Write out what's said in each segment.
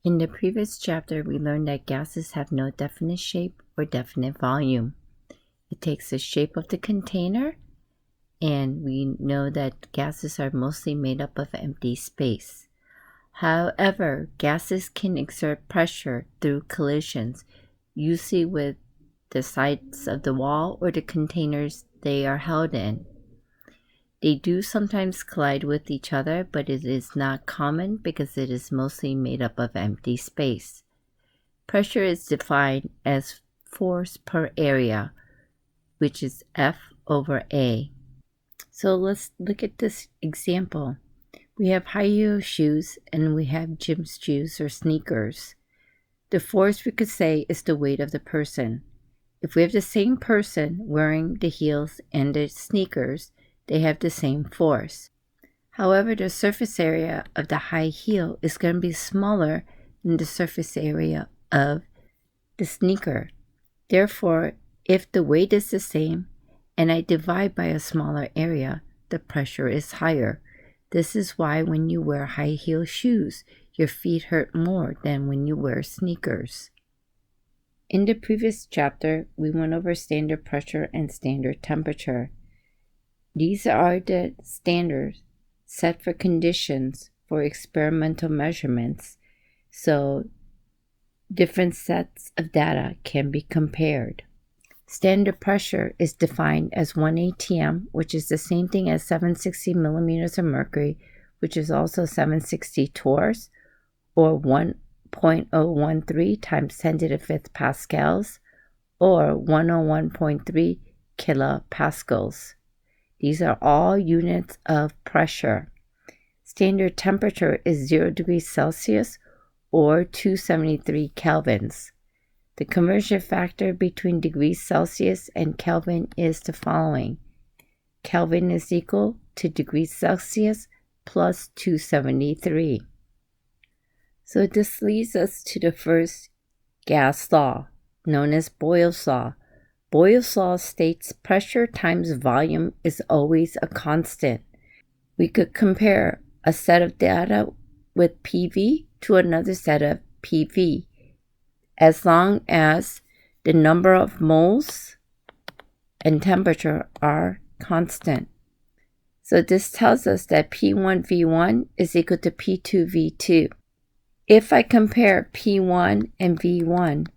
In the previous chapter, we learned that gases have no definite shape or definite volume. It takes the shape of the container, and we know that gases are mostly made up of empty space. However, gases can exert pressure through collisions, usually with the sides of the wall or the containers they are held in. They do sometimes collide with each other, but it is not common because it is mostly made up of empty space. Pressure is defined as force per area, which is F over A. So let's look at this example. We have high-heel shoes and we have gym shoes or sneakers. The force we could say is the weight of the person. If we have the same person wearing the heels and the sneakers, they have the same force. However, the surface area of the high heel is going to be smaller than the surface area of the sneaker. Therefore, if the weight is the same and I divide by a smaller area, the pressure is higher. This is why when you wear high heel shoes, your feet hurt more than when you wear sneakers. In the previous chapter, we went over standard pressure and standard temperature. These are the standards set for conditions for experimental measurements, so different sets of data can be compared. Standard pressure is defined as 1 atm, which is the same thing as 760 millimeters of mercury, which is also 760 torrs, or 1.013 times 10 to the 5th pascals, or 101.3 kilopascals. These are all units of pressure. Standard temperature is 0 degrees Celsius or 273 kelvins. The conversion factor between degrees Celsius and Kelvin is the following. Kelvin is equal to degrees Celsius plus 273. So this leads us to the first gas law, known as Boyle's law. Boyle's law states pressure times volume is always a constant. We could compare a set of data with PV to another set of PV as long as the number of moles and temperature are constant. So this tells us that P1V1 is equal to P2V2. If I compare P1 and V1,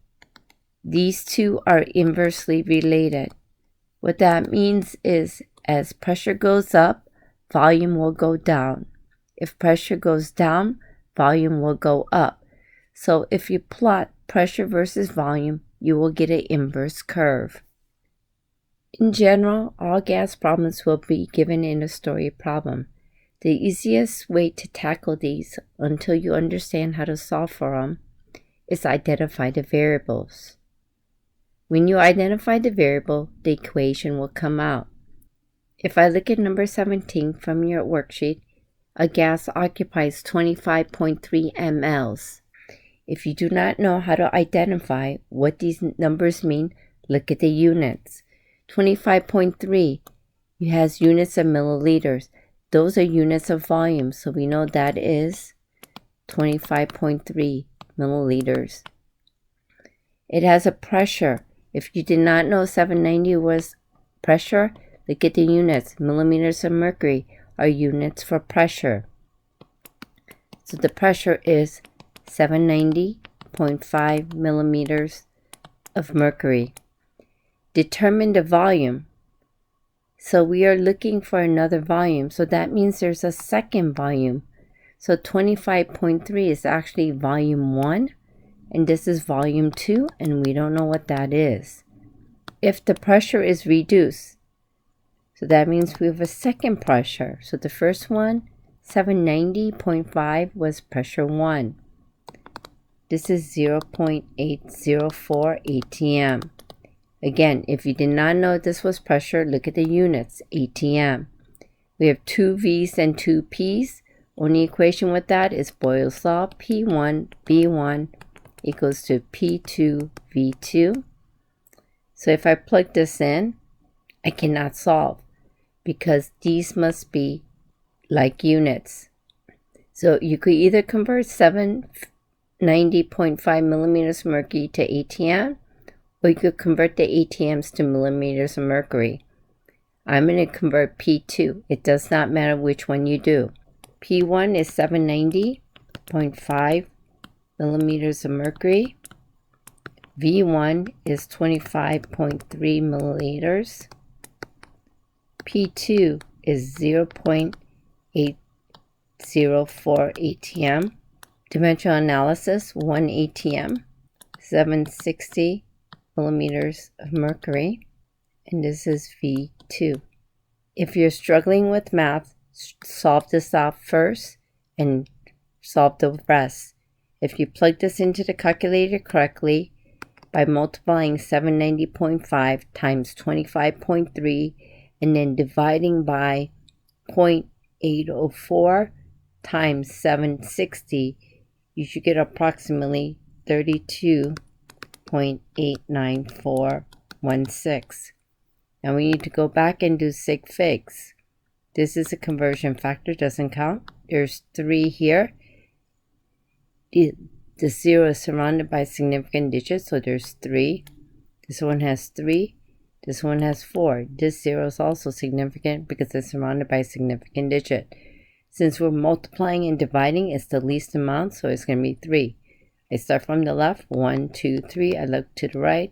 these two are inversely related. What that means is as pressure goes up, volume will go down. If pressure goes down, volume will go up. So if you plot pressure versus volume, you will get an inverse curve. In general, all gas problems will be given in a story problem. The easiest way to tackle these until you understand how to solve for them is identify the variables. When you identify the variable, the equation will come out. If I look at number 17 from your worksheet, a gas occupies 25.3 mLs. If you do not know how to identify what these numbers mean, look at the units. 25.3, it has units of milliliters. Those are units of volume, so we know that is 25.3 milliliters. It has a pressure. If you did not know 790 was pressure, look at the units. Millimeters of mercury are units for pressure. So the pressure is 790.5 millimeters of mercury. Determine the volume. So we are looking for another volume. So that means there's a second volume. So 25.3 is actually volume 1. And this is volume 2, and we don't know what that is. If the pressure is reduced, so that means we have a second pressure. So the first one, 790.5 was pressure 1. This is 0.804 atm. Again, if you did not know this was pressure, look at the units, atm. We have 2 V's and 2 P's. Only equation with that is Boyle's law, P1 V1 equals to P2 V2. So if I plug this in, I cannot solve because these must be like units. So you could either convert 7 90.5 millimeters of mercury to ATM, or you could convert the ATMs to millimeters of mercury. I'm going to convert P2. It does not matter which one you do. P1 is 790.5 millimeters of mercury. V1 is 25.3 milliliters. P2 is 0.804 ATM. Dimensional analysis, 1 ATM, 760 millimeters of mercury, and this is V2. If you're struggling with math, solve this out first and solve the rest. If you plug this into the calculator correctly by multiplying 790.5 times 25.3 and then dividing by 0.804 times 760, you should get approximately 32.89416. Now we need to go back and do sig figs. This is a conversion factor, doesn't count. There's 3 here. The 0 is surrounded by significant digits, so there's 3. This one has 3. This one has 4. This 0 is also significant because it's surrounded by a significant digit. Since we're multiplying and dividing, it's the least amount, so it's going to be 3. I start from the left, 1, 2, 3. I look to the right,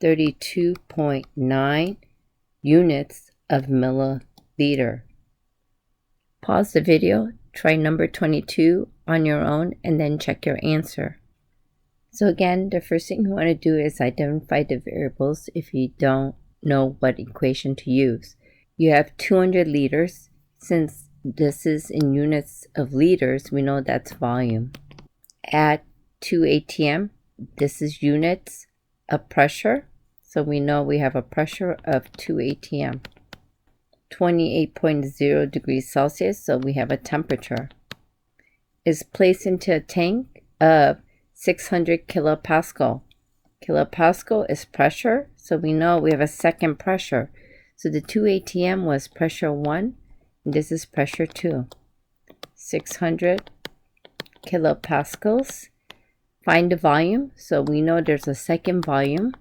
32.9 units of milliliter. Pause the video, try number 22 on your own, and then check your answer. So again, the first thing you want to do is identify the variables if you don't know what equation to use. You have 200 liters. Since this is in units of liters, we know that's volume. Add 2 ATM. This is units of pressure. So we know we have a pressure of 2 ATM. 28.0 degrees Celsius, so we have a temperature. Is placed into a tank of 600 kilopascal. Kilopascal is pressure, so we know we have a second pressure. So the 2 ATM was pressure 1, and this is pressure 2. 600 kilopascals. Find the volume, so we know there's a second volume.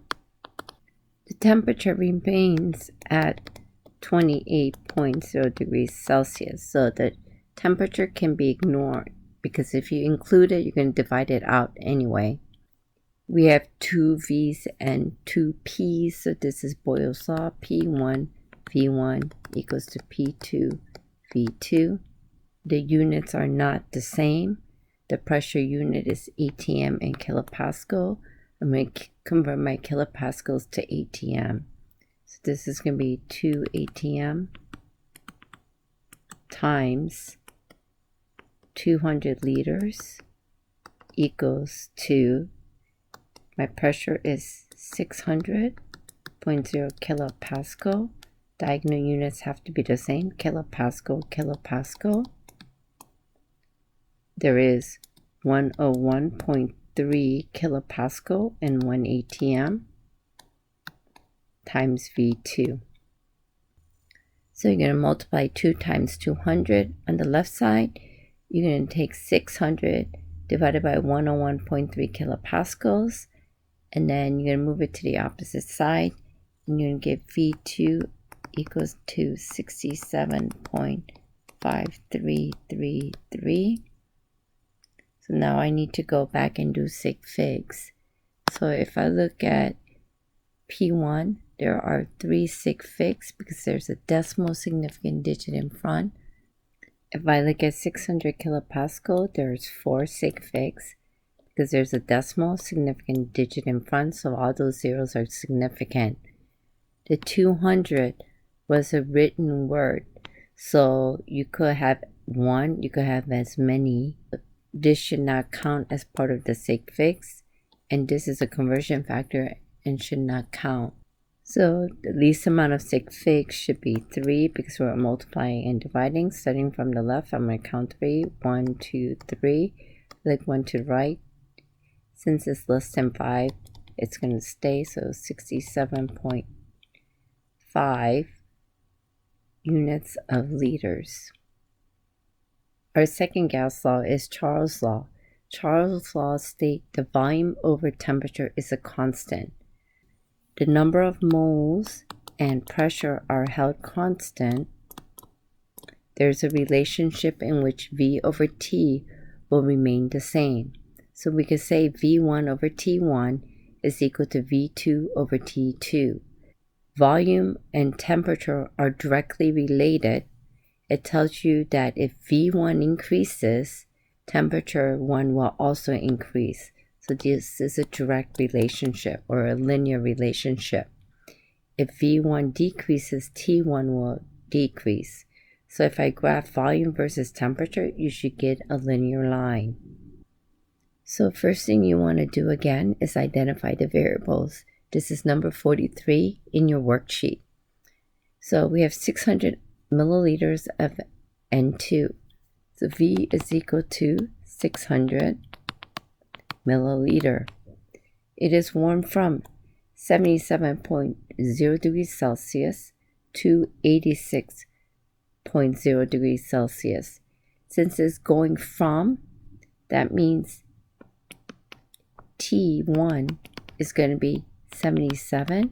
The temperature remains at 28.0 degrees Celsius, so the temperature can be ignored because if you include it, you're going to divide it out anyway. We have 2 V's and 2 P's, so this is Boyle's law. P1 V1 equals to P2 V2. The units are not the same. The pressure unit is ATM and kilopascal. I'm going to convert my kilopascals to ATM. So this is going to be 2 ATM times 200 liters equals to, my pressure is 600.0 kilopascal. Diagonal units have to be the same, kilopascal, kilopascal. There is 101.3 kilopascal and 1 ATM times V2. So you're going to multiply 2 times 200 on the left side. You're going to take 600 divided by 101.3 kilopascals, and then you're going to move it to the opposite side, and you're going to get V2 equals to 67.5333. So now I need to go back and do sig figs. So if I look at P1, there are 3 sig figs because there's a decimal significant digit in front. If I look at 600 kilopascal, there's 4 sig figs because there's a decimal significant digit in front, so all those zeros are significant. The 200 was a written word, so you could have 1, you could have as many. This should not count as part of the sig figs, and this is a conversion factor and should not count. So the least amount of sig figs should be 3 because we're multiplying and dividing. Starting from the left, I'm going to count 3. 1, 2, 3. Like 1 to the right. Since it's less than 5, it's going to stay. So 67.5 units of liters. Our second Gauss law is Charles' law. Charles' laws state the volume over temperature is a constant. The number of moles and pressure are held constant. There's a relationship in which V over T will remain the same. So we could say V1 over T1 is equal to V2 over T2. Volume and temperature are directly related. It tells you that if V1 increases, temperature 1 will also increase. So this is a direct relationship or a linear relationship. If V1 decreases, T1 will decrease. So if I graph volume versus temperature, you should get a linear line. So first thing you want to do again is identify the variables. This is number 43 in your worksheet. So we have 600 milliliters of N2. So V is equal to 600 milliliter. It is warm from 77.0 degrees Celsius to 86.0 degrees Celsius. Since it's going from, that means T1 is going to be 77,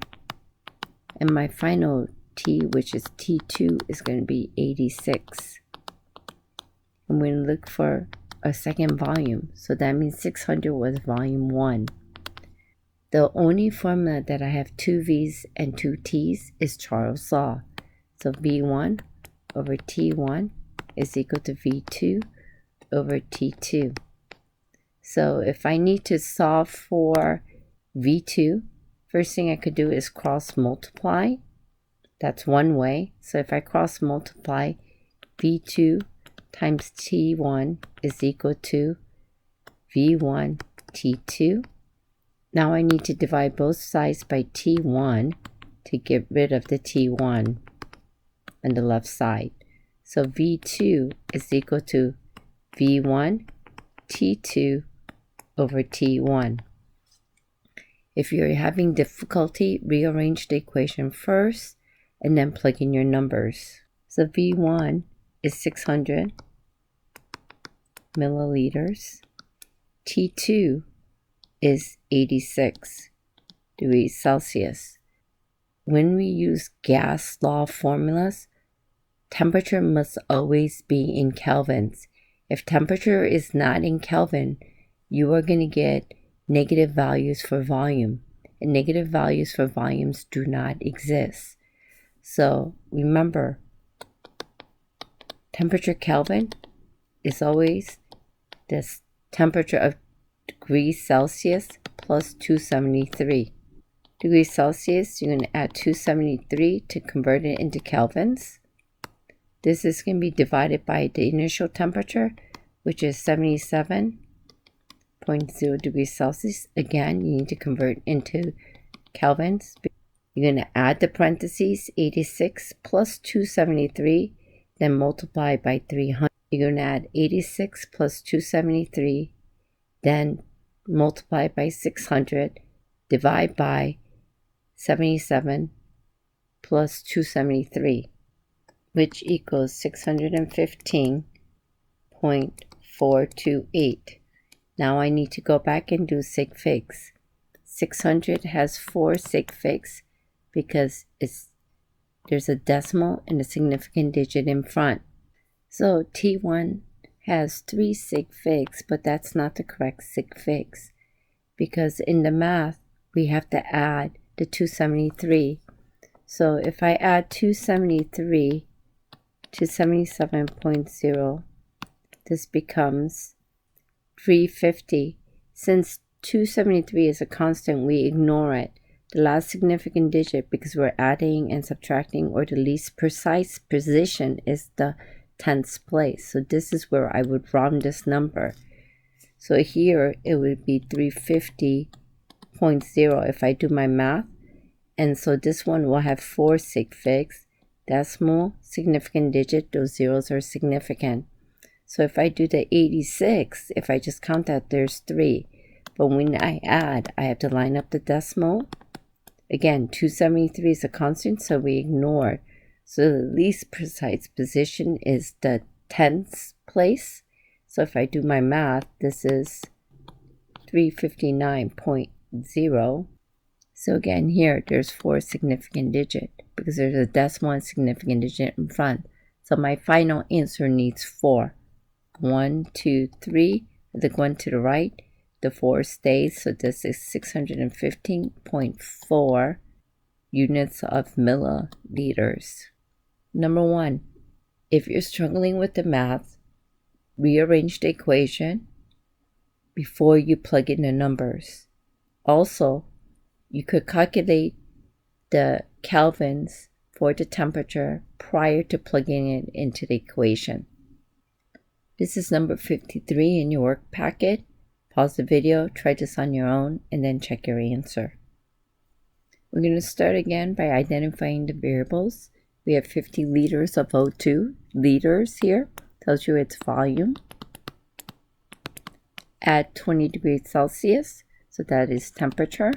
and my final T, which is T2, is going to be 86. I'm going to look for a second volume, so that means 600 was volume 1. The only formula that I have 2 V's and 2 T's is Charles' law. So V1 over T1 is equal to V2 over T2. So if I need to solve for V2, first thing I could do is cross multiply. That's one way. So if I cross multiply, V2 times T1 is equal to V1 T2. Now I need to divide both sides by T1 to get rid of the T1 on the left side. So V2 is equal to V1 T2 over T1. If you're having difficulty, rearrange the equation first and then plug in your numbers. So V1 is 600 milliliters. T2 is 86 degrees Celsius. When we use gas law formulas, temperature must always be in kelvins. If temperature is not in Kelvin, you are going to get negative values for volume, and negative values for volumes do not exist. So remember, temperature Kelvin is always this temperature of degrees Celsius plus 273. Degrees Celsius, you're going to add 273 to convert it into kelvins. This is going to be divided by the initial temperature, which is 77.0 degrees Celsius. Again, you need to convert into kelvins. You're going to add the parentheses, 86 plus 273, then multiply by 300. You're going to add 86 plus 273, then multiply by 600, divide by 77 plus 273, which equals 615.428. Now I need to go back and do sig figs. 600 has 4 sig figs because there's a decimal and a significant digit in front. So T1 has 3 sig figs, but that's not the correct sig figs, because in the math we have to add the 273. So if I add 273 to 77.0, this becomes 350. Since 273 is a constant, we ignore it, the last significant digit, because we're adding and subtracting, or the least precise position is the tenths place. So this is where I would round this number. So here it would be 350.0 if I do my math. And so this one will have 4 sig figs. Decimal, significant digit, those zeros are significant. So if I do the 86, if I just count that, there's 3. But when I add, I have to line up the decimal. Again, 273 is a constant, so we ignore it. So the least precise position is the tenths place. So if I do my math, this is 359.0. So again, here, there's 4 significant digits because there's a decimal and significant digit in front. So my final answer needs 4. 1, 2, 3. The 1 to the right, the 4 stays. So this is 615.4 units of milliliters. Number 1, if you're struggling with the math, rearrange the equation before you plug in the numbers. Also, you could calculate the kelvins for the temperature prior to plugging it into the equation. This is number 53 in your work packet. Pause the video, try this on your own, and then check your answer. We're going to start again by identifying the variables. We have 50 liters of O2. Liters here tells you its volume. Add 20 degrees Celsius, so that is temperature.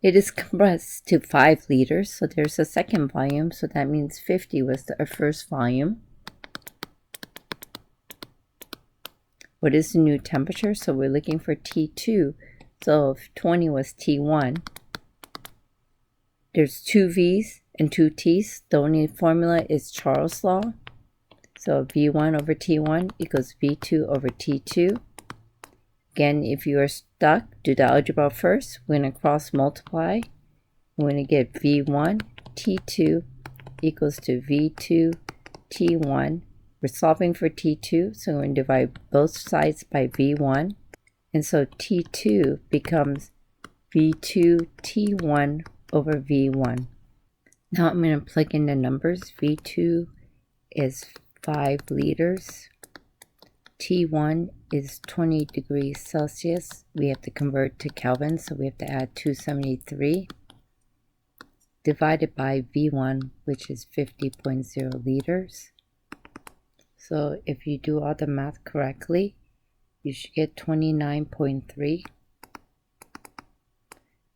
It is compressed to 5 liters, so there's a second volume, so that means 50 was our first volume. What is the new temperature? So we're looking for T2. So if 20 was T1, there's 2 V's and 2 T's. The only formula is Charles' law. So V1 over T1 equals V2 over T2. Again, if you are stuck, do the algebra first. We're going to cross multiply. We're going to get V1 T2 equals to V2 T1. We're solving for T2, so we're going to divide both sides by V1. And so T2 becomes V2 T1 over V1. Now I'm going to plug in the numbers. V2 is 5 liters. T1 is 20 degrees Celsius. We have to convert to Kelvin, so we have to add 273 divided by V1, which is 50.0 liters. So if you do all the math correctly, you should get 29.3.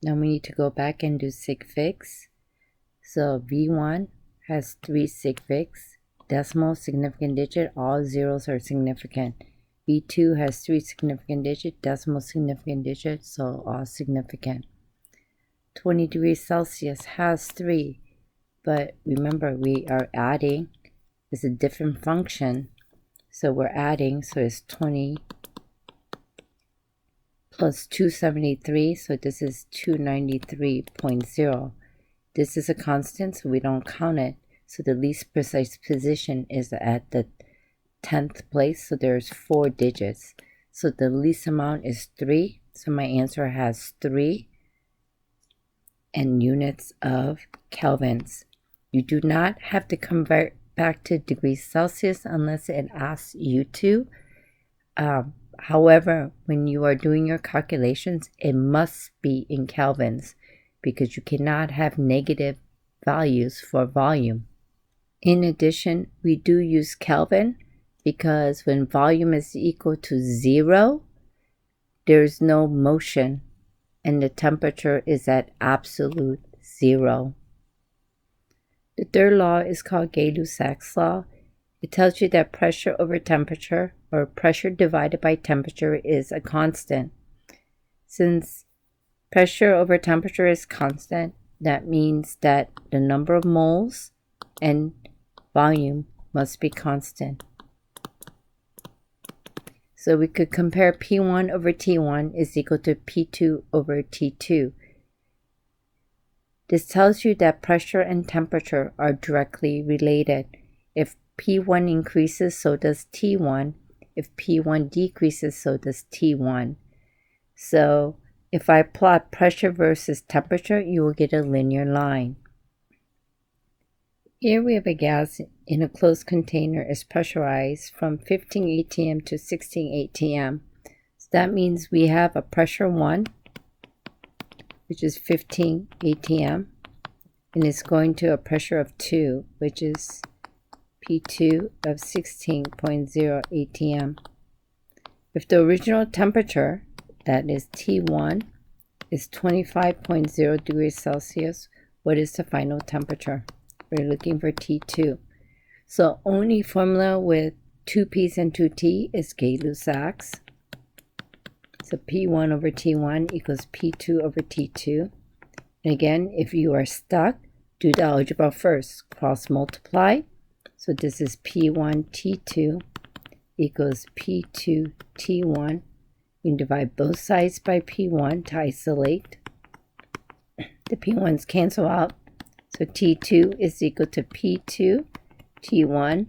Now we need to go back and do sig figs. So V1 has 3 sig figs. Decimal, significant digit, all zeros are significant. V2 has 3 significant digits, decimal significant digit, so all significant. 20 degrees Celsius has 3, but remember we are adding. It's a different function, so we're adding, so it's 20 plus 273, so this is 293.0. This is a constant, so we don't count it. So the least precise position is at the 10th place, so there's 4 digits. So the least amount is 3, so my answer has 3 and units of kelvins. You do not have to convert back to degrees Celsius unless it asks you to. However, when you are doing your calculations, it must be in kelvins because you cannot have negative values for volume. In addition, we do use Kelvin because when volume is equal to 0, there's no motion and the temperature is at absolute 0. The third law is called Gay-Lussac's law. It tells you that pressure over temperature, or pressure divided by temperature, is a constant. Since pressure over temperature is constant, that means that the number of moles and volume must be constant. So we could compare P1 over T1 is equal to P2 over T2. This tells you that pressure and temperature are directly related. If P1 increases, so does T1. If P1 decreases, so does T1. So if I plot pressure versus temperature, you will get a linear line. Here we have a gas in a closed container is pressurized from 15 atm to 16 atm. So that means we have a pressure 1, which is 15 atm, and it's going to a pressure of 2, which is P2 of 16.0 atm. If the original temperature, that is T1, is 25.0 degrees Celsius, what is the final temperature? We're looking for T2. So only formula with 2 P's and 2 T is Gay-Lussac's. So P1 over T1 equals P2 over T2. And again, if you are stuck, do the algebra first. Cross multiply. So this is P1 T2 equals P2 T1. You can divide both sides by P1 to isolate. The P1s cancel out. So T2 is equal to P2 T1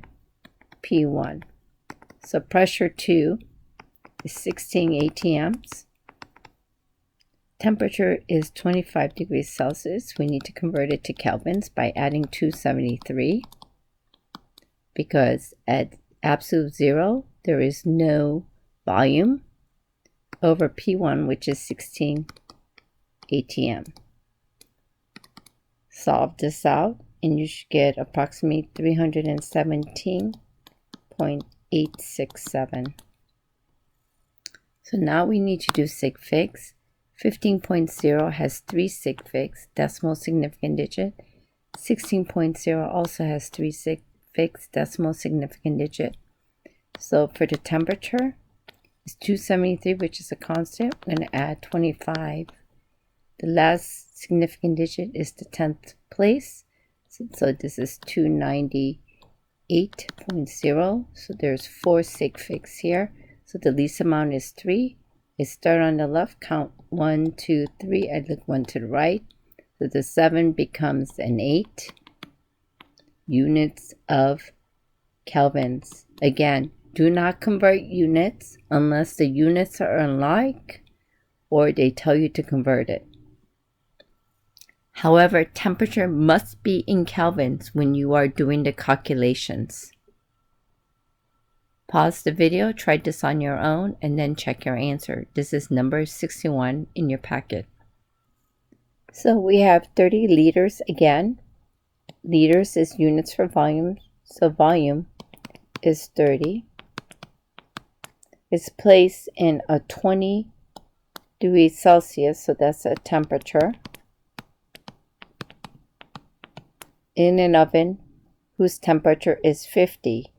P1. So pressure 2 is 16 atms. Temperature is 25 degrees Celsius. We need to convert it to kelvins by adding 273, because at absolute zero there is no volume, over P1, which is 16 atm. Solve this out and you should get approximately 317.867. So now we need to do sig figs. 15.0 has 3 sig figs, decimal significant digit. 16.0 also has 3 sig figs, decimal significant digit. So for the temperature, it's 273, which is a constant. I'm going to add 25. The last significant digit is the 10th place. So this is 298.0. So there's 4 sig figs here. So the least amount is 3. I start on the left, count 1, 2, 3. I look 1 to the right. So the 7 becomes an 8. Units of kelvins. Again, do not convert units unless the units are alike or they tell you to convert it. However, temperature must be in kelvins when you are doing the calculations. Pause the video, try this on your own, and then check your answer. This is number 61 in your packet. So we have 30 liters again. Liters is units for volume, so volume is 30. It's placed in a 20 degrees Celsius, so that's a temperature, in an oven whose temperature is 50.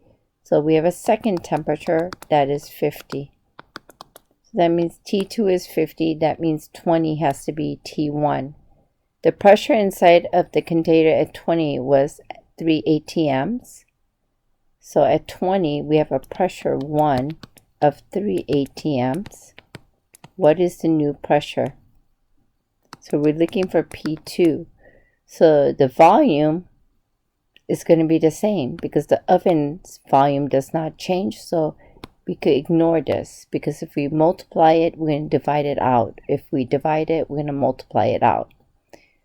So we have a second temperature that is 50. So that means T2 is 50. That means 20 has to be T1. The pressure inside of the container at 20 was 3 atms. So at 20, we have a pressure 1 of 3 atms. What is the new pressure? So we're looking for P2. So the volume is going to be the same because the oven's volume does not change. So we could ignore this, because if we multiply it, we're going to divide it out. If we divide it, we're going to multiply it out.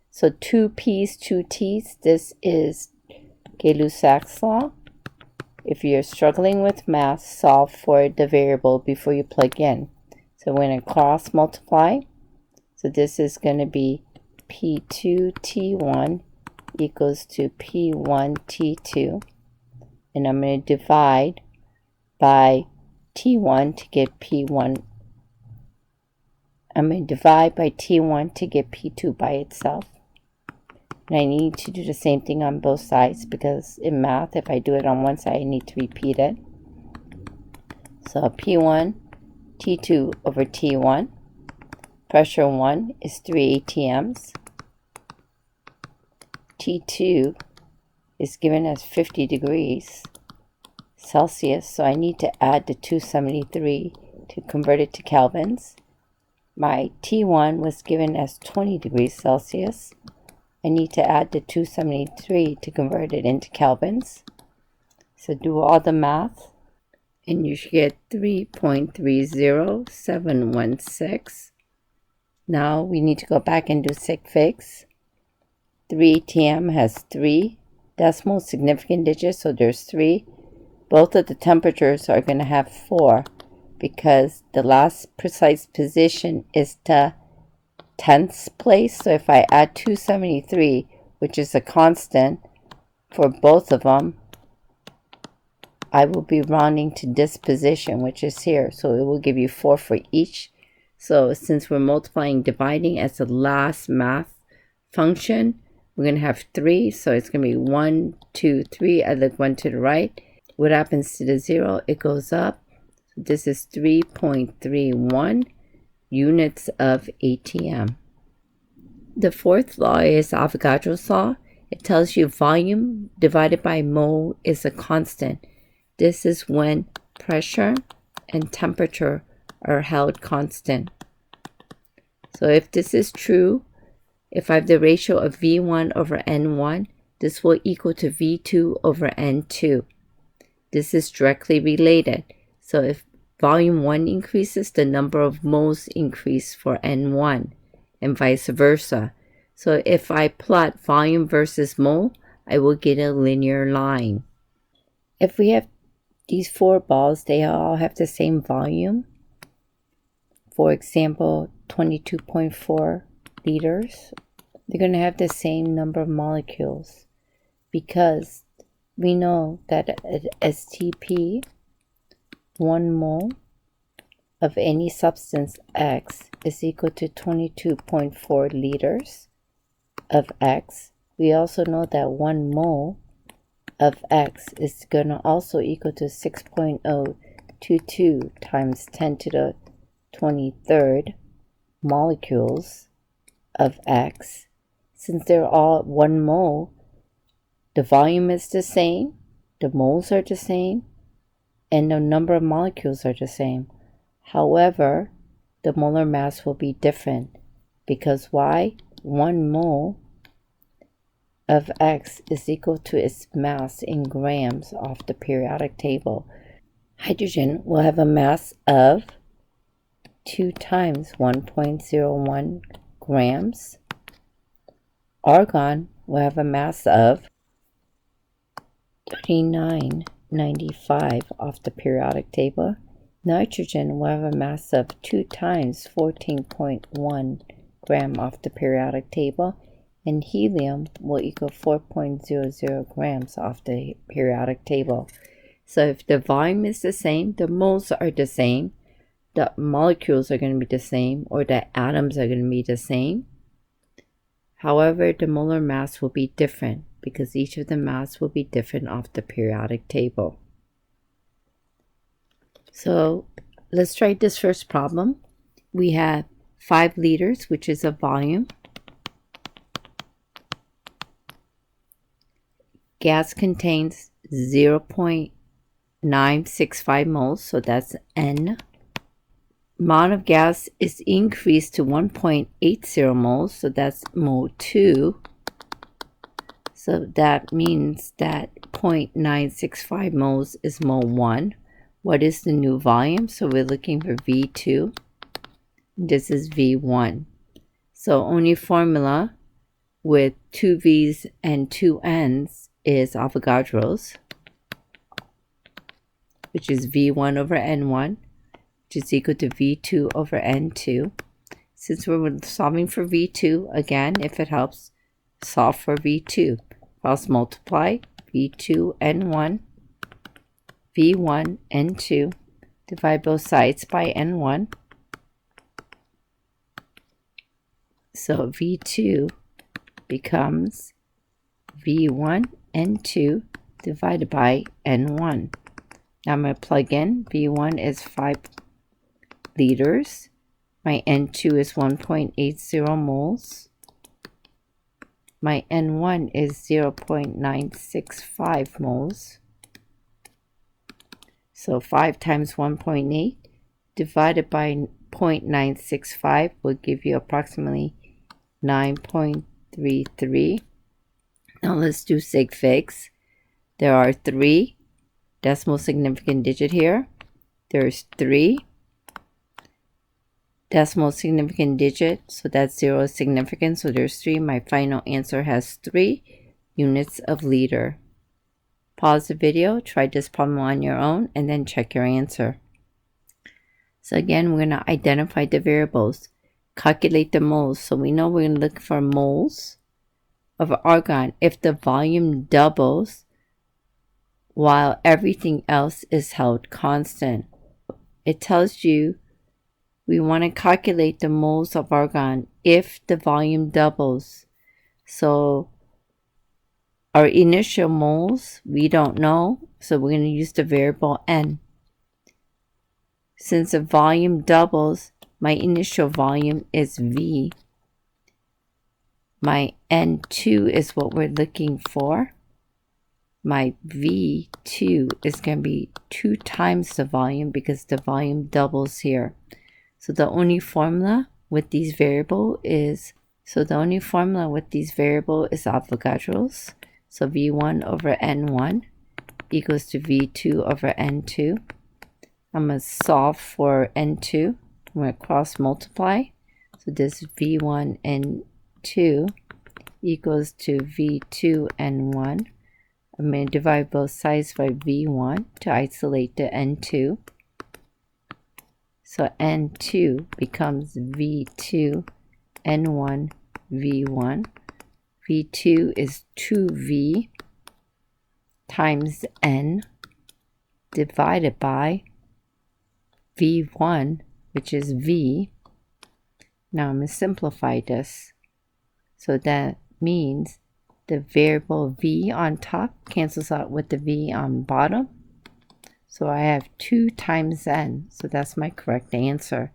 So 2 P's, 2 T's. This is Gay-Lussac's law. If you're struggling with math, solve for the variable before you plug in. So we're going to cross multiply. So this is going to be P2 T1 equals to P1 T2. And I'm going to divide by T1 to get P1. I'm going to divide by T1 to get P2 by itself. And I need to do the same thing on both sides, because in math, if I do it on one side, I need to repeat it. So P1 T2 over T1. Pressure 1 is 3 atms. T2 is given as 50 degrees Celsius, so I need to add the 273 to convert it to kelvins. My T1 was given as 20 degrees Celsius. I need to add the 273 to convert it into kelvins. So do all the math, and you should get 3.30716. Now we need to go back and do sig figs. 3 atm has 3 decimal significant digits, so there's 3. Both of the temperatures are going to have 4, because the last precise position is the 10th place. So if I add 273, which is a constant for both of them, I will be rounding to this position, which is here. So it will give you 4 for each. So since we're multiplying, dividing as the last math function, we're going to have 3. So it's going to be 1, 2, 3. I look 1 to the right. What happens to the 0? It goes up. This is 3.31 units of ATM. The fourth law is Avogadro's law. It tells you volume divided by mole is a constant. This is when pressure and temperature are held constant. So if this is true, if I have the ratio of V1 over N1, this will equal to V2 over N2. This is directly related. So if volume 1 increases, the number of moles increase for N1 and vice versa. So if I plot volume versus mole, I will get a linear line. If we have these 4 balls, they all have the same volume. For example, 22.4 liters. They're going to have the same number of molecules because we know that at STP, 1 mole of any substance X is equal to 22.4 liters of X. We also know that 1 mole of X is going to also equal to 6.022 times 10 to the 23rd molecules of X. Since they're all 1 mole, the volume is the same, the moles are the same, and the number of molecules are the same. However, the molar mass will be different because why? 1 mole of X is equal to its mass in grams off the periodic table. Hydrogen will have a mass of 2 times 1.01 grams. Argon will have a mass of 39.95 off the periodic table. Nitrogen will have a mass of 2 times 14.1 gram off the periodic table. And helium will equal 4.00 grams off the periodic table. So if the volume is the same, the moles are the same, the molecules are going to be the same, or the atoms are going to be the same. However, the molar mass will be different because each of the mass will be different off the periodic table. So let's try this first problem. We have 5 liters, which is a volume. Gas contains 0.965 moles, so that's N. Amount of gas is increased to 1.80 moles, so that's mole 2. So that means that 0.965 moles is mole 1. What is the new volume? So we're looking for V2. This is V1. So only formula with 2 V's and 2 N's is Avogadro's, which is V1 over N1, which is equal to V2 over N2. Since we're solving for V2, again, if it helps, solve for V2. Cross multiply V2 N1, V1 N2, divide both sides by N1. So V2 becomes V1 N2 divided by N1. Now I'm going to plug in. V1 is 5 liters. My N2 is 1.80 moles. My N1 is 0.965 moles. So 5 times 1.8 divided by 0.965 will give you approximately 9.33. Now let's do sig figs. There are 3 decimal significant digit here. There's 3 decimal significant digit, so that's 0 is significant, so there's 3. My final answer has 3 units of liter. Pause the video, try this problem on your own, and then check your answer. So again, we're going to identify the variables, calculate the moles. So we know we're going to look for moles of argon if the volume doubles while everything else is held constant. It tells you we want to calculate the moles of argon if the volume doubles. So Our initial moles, we don't know, so we're going to use the variable n. Since the volume doubles, my initial volume is V. My N2 is what we're looking for. My V2 is going to be 2 times the volume because the volume doubles here. So the only formula with these variables is Avogadro's. So V1 over N1 equals to V2 over N2. I'm going to solve for N2. I'm going to cross multiply. So this V1 N2 equals to V2 N1. I'm going to divide both sides by V1 to isolate the N2. So N2 becomes V2 N1 V1. V2 is 2V times N divided by V1, which is V. Now I'm going to simplify this. So that means the variable V on top cancels out with the V on bottom. So I have 2 times N. So that's my correct answer.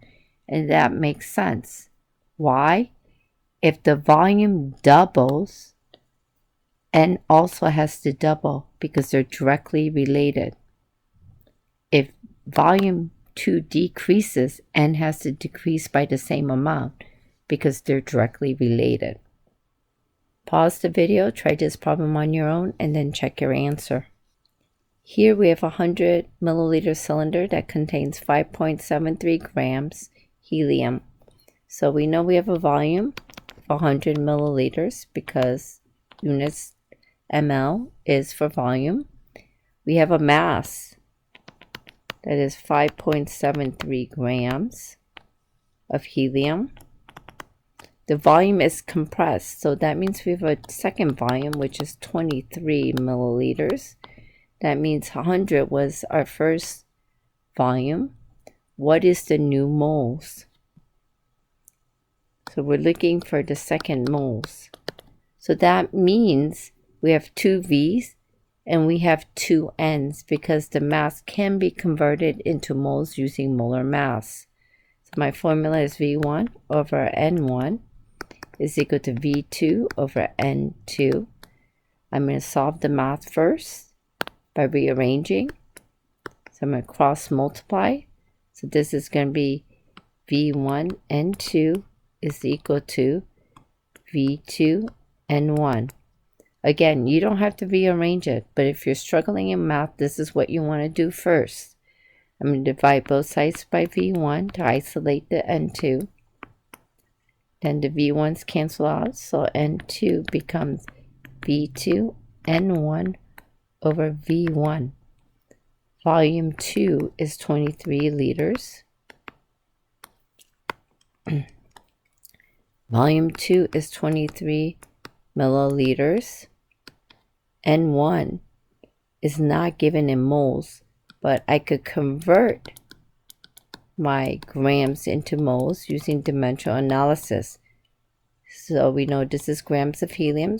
And that makes sense. Why? If the volume doubles, N also has to double because they're directly related. If volume 2 decreases, N has to decrease by the same amount because they're directly related. Pause the video, try this problem on your own, and then check your answer. Here we have a 100 milliliter cylinder that contains 5.73 grams helium. So we know we have a volume of 100 milliliters because units ml is for volume. We have a mass that is 5.73 grams of helium. The volume is compressed, so that means we have a second volume, which is 23 milliliters. That means 100 was our first volume. What is the new moles? So we're looking for the second moles. So that means we have 2 V's and we have 2 N's because the mass can be converted into moles using molar mass. So my formula is V1 over N1 is equal to V2 over N2. I'm going to solve the math first by rearranging. So I'm going to cross multiply. So this is going to be V1 N2 is equal to V2 N1. Again, you don't have to rearrange it, but if you're struggling in math, this is what you want to do first. I'm going to divide both sides by V1 to isolate the N2. Then the V1s cancel out, so N2 becomes V2 N1 over V1. Volume 2 is 23 liters. Volume 2 is 23 milliliters. N1 is not given in moles, but I could convert my grams into moles using dimensional analysis. So we know this is grams of helium.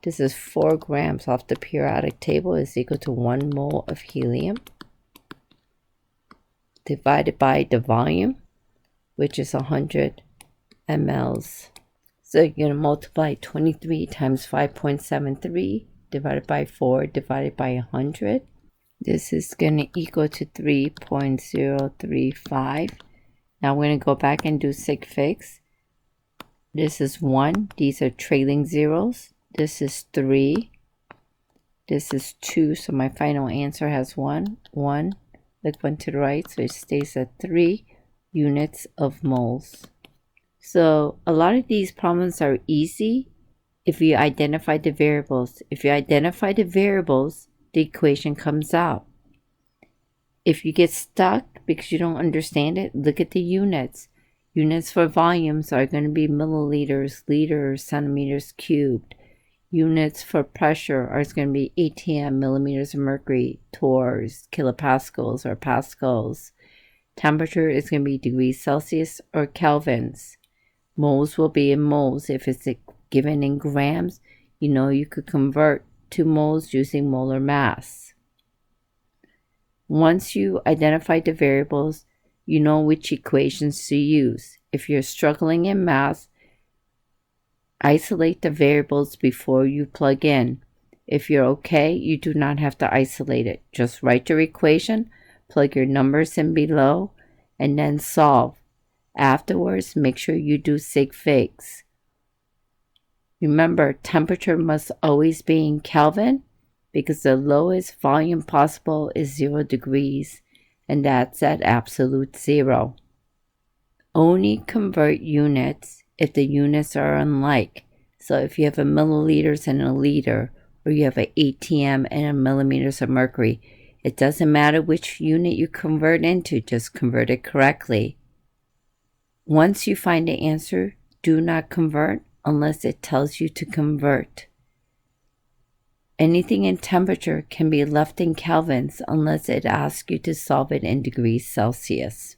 This is 4 grams off the periodic table is equal to 1 mole of helium divided by the volume, which is 100 mLs. So you're going to multiply 23 times 5.73 divided by 4 divided by 100. This is going to equal to 3.035. Now we're going to go back and do sig figs. This is 1. These are trailing zeros. This is 3. This is 2. So my final answer has 1. 1. Look 1 to the right. So it stays at 3 units of moles. So a lot of these problems are easy if you identify the variables. If you identify the variables, the equation comes out. If you get stuck because you don't understand it, look at the units. Units for volumes are going to be milliliters, liters, centimeters cubed. Units for pressure are going to be ATM, millimeters of mercury, torrs, kilopascals or pascals. Temperature is going to be degrees Celsius or kelvins. Moles will be in moles. If it's given in grams, you know you could convert to moles using molar mass. Once you identify the variables, you know which equations to use. If you're struggling in math, isolate the variables before you plug in. If you're okay, you do not have to isolate it. Just write your equation, plug your numbers in below, and then solve. Afterwards, make sure you do sig figs. Remember, temperature must always be in Kelvin because the lowest volume possible is 0 degrees, and that's at absolute zero. Only convert units if the units are unlike. So if you have a milliliters and a liter, or you have an ATM and a millimeters of mercury, it doesn't matter which unit you convert into, just convert it correctly. Once you find the answer, do not convert unless it tells you to convert. Anything in temperature can be left in kelvins unless it asks you to solve it in degrees Celsius.